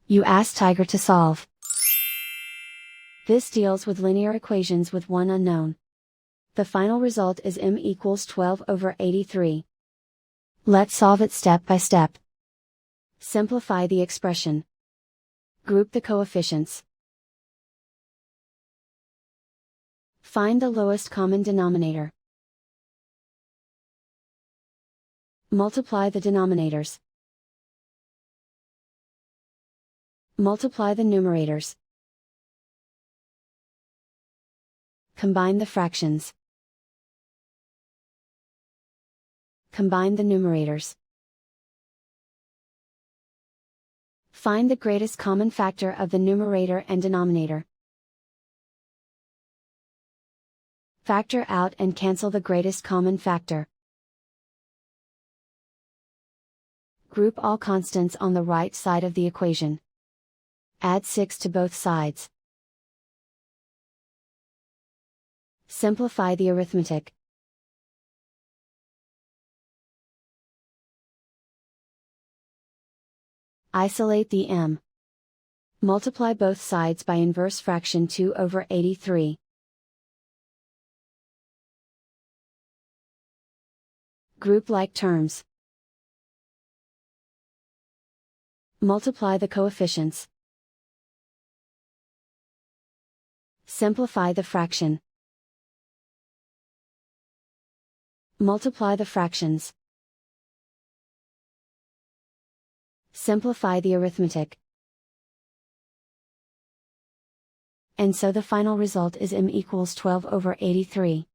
You ask Tiger to solve. This deals with linear equations with one unknown. The final result is m equals 12/83. Let's solve it step by step. Simplify the expression. Group the coefficients. Find the lowest common denominator. Multiply the denominators. Multiply the numerators. Combine the fractions. Combine the numerators. Find the greatest common factor of the numerator and denominator. Factor out and cancel the greatest common factor. Group all constants on the right side of the equation. Add 6 to both sides. Simplify the arithmetic. Isolate the m. Multiply both sides by inverse fraction 2/83. Group like terms. Multiply the coefficients. Simplify the fraction. Multiply the fractions. Simplify the arithmetic. And so the final result is m equals 12/83.